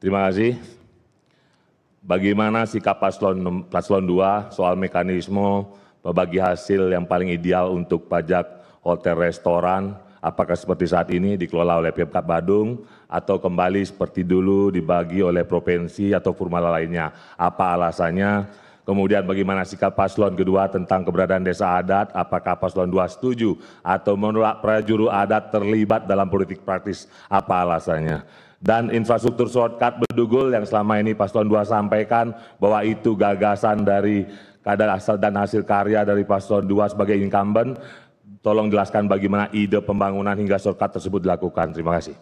Terima kasih. Bagaimana sikap paslon 2 soal mekanisme membagi hasil yang paling ideal untuk pajak hotel restoran? Apakah seperti saat ini dikelola oleh Pemkab Badung atau kembali seperti dulu dibagi oleh provinsi atau formula lainnya? Apa alasannya? Kemudian bagaimana sikap paslon kedua tentang keberadaan desa adat? Apakah paslon 2 setuju atau menolak prajurit adat terlibat dalam politik praktis? Apa alasannya? Dan infrastruktur shortcut Bedugul yang selama ini paslon 2 sampaikan bahwa itu gagasan dari kadar asal dan hasil karya dari paslon 2 sebagai incumbent. Tolong jelaskan bagaimana ide pembangunan hingga shortcut tersebut dilakukan. Terima kasih.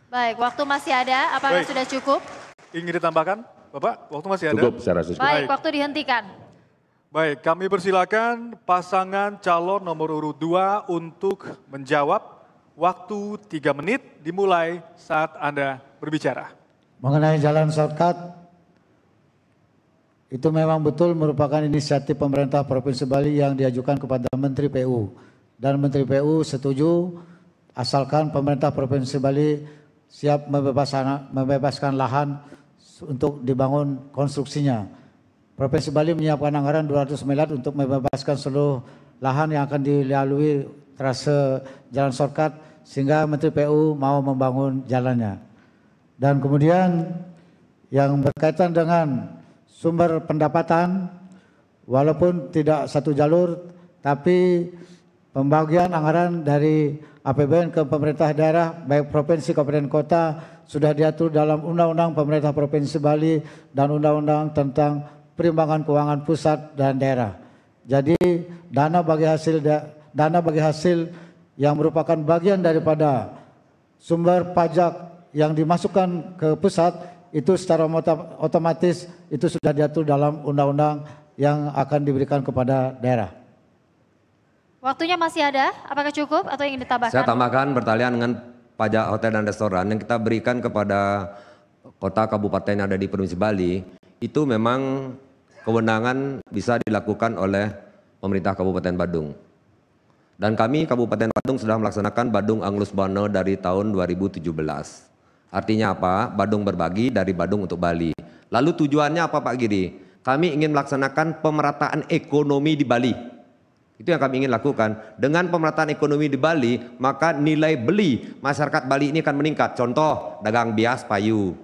Baik, waktu masih ada. Apakah sudah cukup? Ingin ditambahkan, Bapak? Waktu masih ada? Cukup, saya rasa cukup. Baik, waktu dihentikan. Baik, kami persilakan pasangan calon nomor urut 2 untuk menjawab. Waktu 3 menit dimulai saat Anda berbicara. Mengenai jalan shortcut, itu memang betul merupakan inisiatif pemerintah Provinsi Bali yang diajukan kepada Menteri PU. Dan Menteri PU setuju asalkan pemerintah Provinsi Bali siap membebaskan lahan untuk dibangun konstruksinya. Provinsi Bali menyiapkan anggaran 200 miliar untuk membebaskan seluruh lahan yang akan dilalui trase jalan shortcut sehingga Menteri PU mau membangun jalannya. Dan kemudian yang berkaitan dengan sumber pendapatan, walaupun tidak satu jalur, tapi pembagian anggaran dari APBN ke pemerintah daerah, baik provinsi, kabupaten, kota, sudah diatur dalam Undang-Undang Pemerintah Provinsi Bali dan Undang-Undang tentang Perimbangan Keuangan Pusat dan Daerah. Jadi dana bagi hasil yang merupakan bagian daripada sumber pajak yang dimasukkan ke pusat itu secara otomatis itu sudah diatur dalam undang-undang yang akan diberikan kepada daerah. Waktunya masih ada, apakah cukup atau ingin ditambahkan? Saya tambahkan bertalian dengan pajak hotel dan restoran yang kita berikan kepada kota kabupaten yang ada di Provinsi Bali, itu memang kewenangan bisa dilakukan oleh pemerintah Kabupaten Badung. Dan kami Kabupaten Badung sudah melaksanakan Badung Anglus Bono dari tahun 2017. Artinya apa? Badung berbagi dari Badung untuk Bali. Lalu tujuannya apa Pak Giri? Kami ingin melaksanakan pemerataan ekonomi di Bali. Itu yang kami ingin lakukan. Dengan pemerataan ekonomi di Bali, maka nilai beli masyarakat Bali ini akan meningkat. Contoh, dagang bias payu,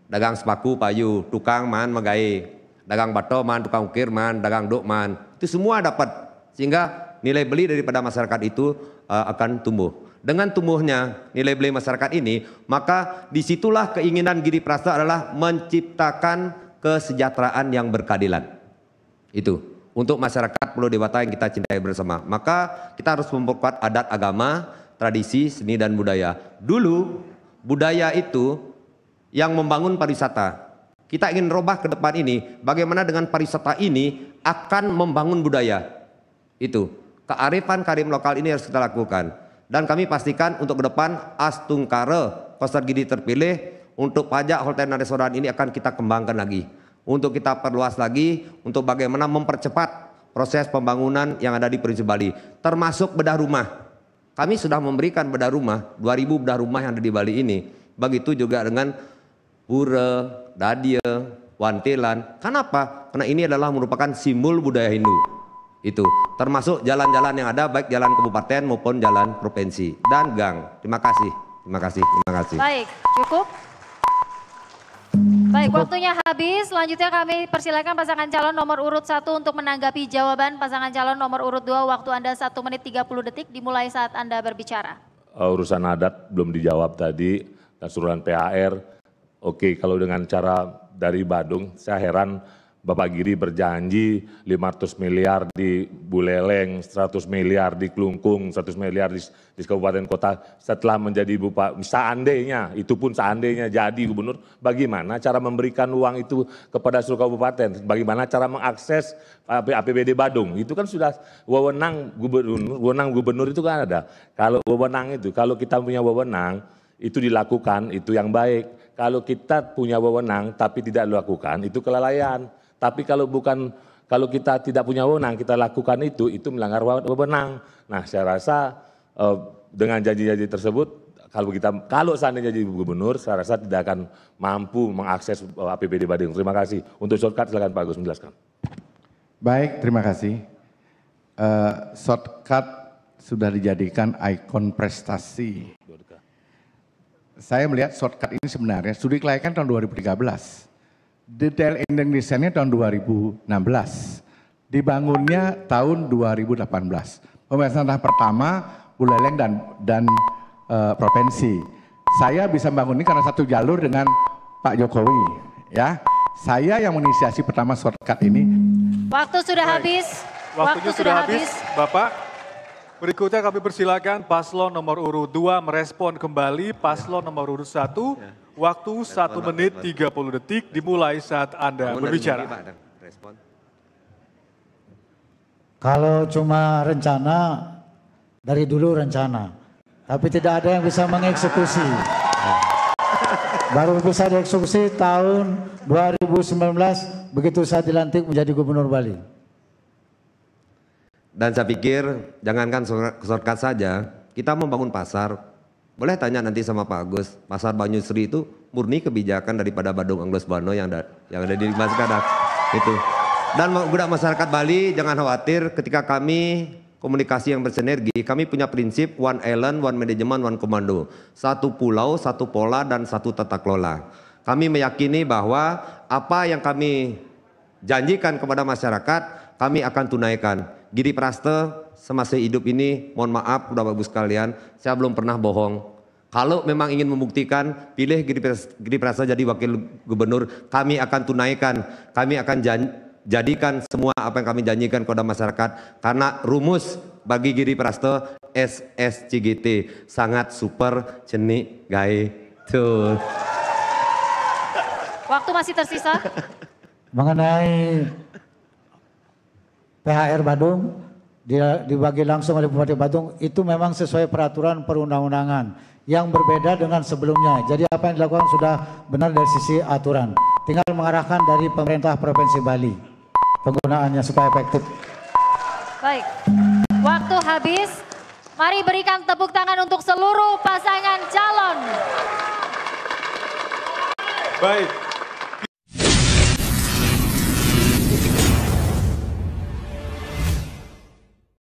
dagang sepaku payu, tukang man magae, dagang bato man, tukang ukir man, dagang duk man. Itu semua dapat. Sehingga nilai beli daripada masyarakat itu akan tumbuh. Dengan tumbuhnya nilai beli masyarakat ini, maka disitulah keinginan Giri Prasta adalah menciptakan kesejahteraan yang berkeadilan. Itu. Untuk masyarakat Pulau Dewata yang kita cintai bersama. Maka kita harus memperkuat adat agama, tradisi, seni dan budaya. Dulu budaya itu yang membangun pariwisata. Kita ingin robah ke depan ini, bagaimana dengan pariwisata ini akan membangun budaya. Itu. Kearifan karim lokal ini harus kita lakukan. Dan kami pastikan untuk ke depan Astungkare, Koster Giri terpilih, untuk pajak hotel dan restoran ini akan kita kembangkan lagi. Untuk kita perluas lagi, untuk bagaimana mempercepat proses pembangunan yang ada di Provinsi Bali. Termasuk bedah rumah. Kami sudah memberikan bedah rumah, 2000 bedah rumah yang ada di Bali ini. Begitu juga dengan Pura, Dadie, Wantelan. Kenapa? Karena ini adalah merupakan simbol budaya Hindu. Itu termasuk jalan-jalan yang ada, baik jalan kabupaten maupun jalan provinsi dan gang. Terima kasih, terima kasih, terima kasih. Baik, cukup. Baik, waktunya habis. Selanjutnya kami persilakan pasangan calon nomor urut 1 untuk menanggapi jawaban pasangan calon nomor urut 2. Waktu Anda 1 menit 30 detik dimulai saat Anda berbicara. Urusan adat belum dijawab tadi, dan suruhan PHR. Oke, kalau dengan cara dari Badung, saya heran Bapak Giri berjanji 500 miliar di Buleleng, 100 miliar di Klungkung, 100 miliar di kabupaten kota. Setelah menjadi bupati, seandainya, itu pun seandainya jadi gubernur, bagaimana cara memberikan uang itu kepada seluruh kabupaten? Bagaimana cara mengakses APBD Badung? Itu kan sudah wewenang gubernur itu kan ada. Kalau wewenang itu, kalau kita punya wewenang, itu dilakukan, itu yang baik. Kalau kita punya wewenang tapi tidak dilakukan, itu kelalaian. Tapi kalau kita tidak punya wewenang, kita lakukan itu melanggar wewenang. Nah, saya rasa dengan janji-janji tersebut Kalau seandainya jadi gubernur, saya rasa tidak akan mampu mengakses APBD Badung. Terima kasih. Untuk shortcut silakan Pak Agus menjelaskan. Baik, terima kasih. Shortcut sudah dijadikan ikon prestasi. Saya melihat shortcut ini sebenarnya sudah dilahirkan tahun 2013. Detail ending desainnya tahun 2016. Dibangunnya tahun 2018. Pembahasan tahap pertama Buleleng dan provinsi. Saya bisa bangun ini karena satu jalur dengan Pak Jokowi, ya. Saya yang menginisiasi pertama shortcut ini. Waktu sudah habis. Waktunya sudah habis, Bapak. Berikutnya kami persilakan paslon nomor urut 2 merespon kembali paslon nomor urut 1. Waktu 1 menit 30 detik dimulai saat Anda berbicara. Kalau cuma rencana, dari dulu rencana. Tapi tidak ada yang bisa mengeksekusi. Baru bisa dieksekusi tahun 2019 begitu saya dilantik menjadi Gubernur Bali. Dan saya pikir jangankan shortcut saja, kita membangun pasar. Boleh tanya nanti sama Pak Agus, pasar Banyusri itu murni kebijakan daripada Badung Anglos Bano yang ada di Mas Kadak. Itu. Dan budak masyarakat Bali jangan khawatir ketika kami komunikasi yang bersinergi, kami punya prinsip one island, one management, one commando. Satu pulau, satu pola, dan satu tata kelola. Kami meyakini bahwa apa yang kami janjikan kepada masyarakat, kami akan tunaikan. Giri Praste semasa hidup ini, mohon maaf Bapak Ibu sekalian, saya belum pernah bohong. Kalau memang ingin membuktikan, pilih Giri Praste jadi wakil gubernur, kami akan tunaikan, kami akan jadikan semua apa yang kami janjikan kepada masyarakat. Karena rumus bagi Giri Praste SSCGT sangat super cenik gae tuh. Waktu masih tersisa. Mengenai PHR Badung dibagi langsung oleh Bupati Badung itu memang sesuai peraturan perundang-undangan yang berbeda dengan sebelumnya. Jadi apa yang dilakukan sudah benar dari sisi aturan. Tinggal mengarahkan dari pemerintah Provinsi Bali penggunaannya supaya efektif. Baik, waktu habis. Mari berikan tepuk tangan untuk seluruh pasangan calon. Baik.